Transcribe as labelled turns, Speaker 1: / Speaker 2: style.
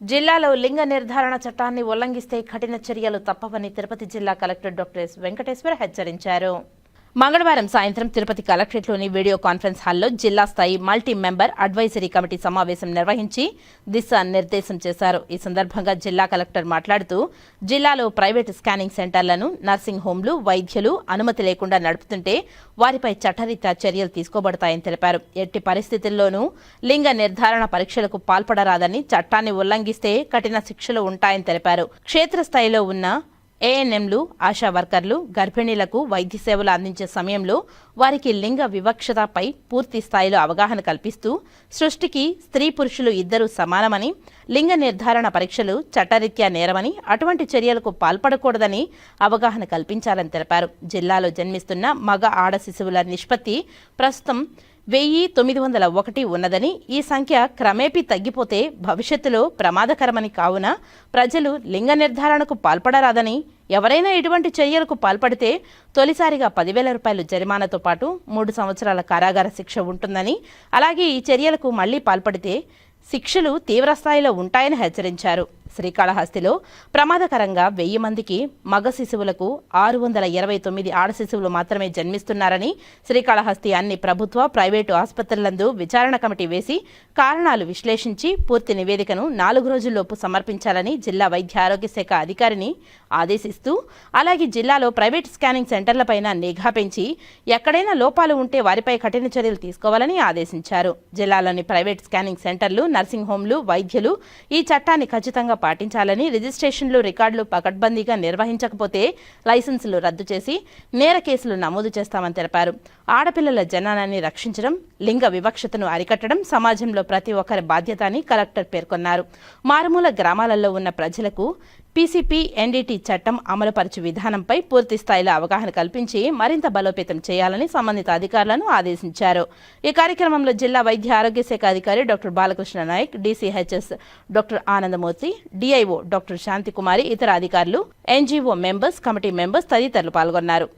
Speaker 1: జిల్లాలో లింగ నిర్ధారణ చట్టాన్ని ఉల్లంఘిస్తే కఠిన చర్యలు తప్పవని తిరుపతి జిల్లా కలెక్టర్ డాక్టర్ ఎస్ వెంకటేశ్వర్ హెచ్చరించారు. మంగళవారం సాయంత్రం తిరుపతి కలెక్టరేట్లోని వీడియో కాన్ఫరెన్స్ హాల్లో జిల్లా స్థాయి మల్టీ మెంబర్ అడ్వైజరీ కమిటీ సమావేశం నిర్వహించి దిశానిర్దేశం చేశారు. ఈ సందర్భంగా జిల్లా కలెక్టర్ మాట్లాడుతూ జిల్లాలో ప్రైవేటు స్కానింగ్ సెంటర్లను, నర్సింగ్ హోంలు, వైద్యులు అనుమతి లేకుండా నడుపుతుంటే వారిపై చట్టరీత్యా చర్యలు తీసుకోబడతాయని తెలిపారు. ఎట్టి పరిస్థితుల్లోనూ లింగ నిర్ధారణ పరీక్షలకు పాల్పడరాదని, చట్టాన్ని ఉల్లంఘిస్తే కఠిన శిక్షలు ఉంటాయని తెలిపారు. క్షేత్రస్థాయిలో ఉన్న ఏఎన్ఎంలు, ఆశా వర్కర్లు గర్భిణీలకు వైద్య సేవలు అందించే సమయంలో వారికి లింగ వివక్షతపై పూర్తి స్థాయిలో అవగాహన కల్పిస్తూ సృష్టికి స్త్రీ పురుషులు ఇద్దరూ సమానమని, లింగ నిర్ధారణ పరీక్షలు చట్టరీత్యా నేరమని, అటువంటి చర్యలకు పాల్పడకూడదని అవగాహన కల్పించాలని తెలిపారు. జిల్లాలో జన్మిస్తున్న మగ ఆడ శిశువుల నిష్పత్తి ప్రస్తుతం 1901 ఉన్నదని, ఈ సంఖ్య క్రమేపీ తగ్గిపోతే భవిష్యత్తులో ప్రమాదకరమని, కావున ప్రజలు లింగ నిర్ధారణకు పాల్పడరాదని, ఎవరైనా ఇటువంటి చర్యలకు పాల్పడితే తొలిసారిగా 10,000 రూపాయలు జరిమానాతో పాటు 3 సంవత్సరాల కారాగార శిక్ష ఉంటుందని, అలాగే ఈ చర్యలకు మళ్లీ పాల్పడితే శిక్షలు తీవ్రస్థాయిలో ఉంటాయని హెచ్చరించారు. శ్రీకాళహస్తిలో ప్రమాదకరంగా 1000 మందికి మగ శిశువులకు 629 ఆడ శిశువులు మాత్రమే జన్మిస్తున్నారని, శ్రీకాళహస్తి అన్ని ప్రభుత్వ, ప్రైవేటు ఆసుపత్రులందు విచారణ కమిటీ వేసి కారణాలు విశ్లేషించి పూర్తి నివేదికను 4 రోజుల్లోపు సమర్పించాలని జిల్లా వైద్య ఆరోగ్య శాఖ అధికారిని ఆదేశిస్తూ, అలాగే జిల్లాలో ప్రైవేట్ స్కానింగ్ సెంటర్లపైన నిఘా పెంచి ఎక్కడైనా లోపాలు ఉంటే వారిపై కఠిన చర్యలు తీసుకోవాలని ఆదేశించారు. జిల్లాలోని ప్రైవేట్ స్కానింగ్ సెంటర్లు, నర్సింగ్ హోంలు, వైద్యులు ఈ చట్టాన్ని ఖచ్చితంగా పాటించాలని, రిజిస్ట్రేషన్లు, రికార్డులు పకడ్బందీగా నిర్వహించకపోతే లైసెన్సులు రద్దు చేసి నేర కేసులు నమోదు చేస్తామని తెలిపారు. ఆడపిల్లల జననాన్ని రక్షించడం, లింగ వివక్షతను అరికట్టడం సమాజంలో ప్రతి ఒక్కరి బాధ్యత అని కలెక్టర్ పేర్కొన్నారు. మారుమూల గ్రామాలలో ఉన్న ప్రజలకు పీసీపీ ఎన్డీటీ చట్టం అమలుపరచు విధానంపై పూర్తి స్థాయిలో అవగాహన కల్పించి మరింత బలోపేతం చేయాలని సంబంధిత అధికారులను ఆదేశించారు. ఈ కార్యక్రమంలో జిల్లా వైద్య ఆరోగ్య శాఖ అధికారి doctor Balakrishna Naik, DCHS doctor Anandamurthy, DIO doctor Shantikumari, ఇతర అధికారులు, ఎన్జీఓ మెంబర్స్, కమిటీ మెంబర్స్ తదితరులు పాల్గొన్నారు.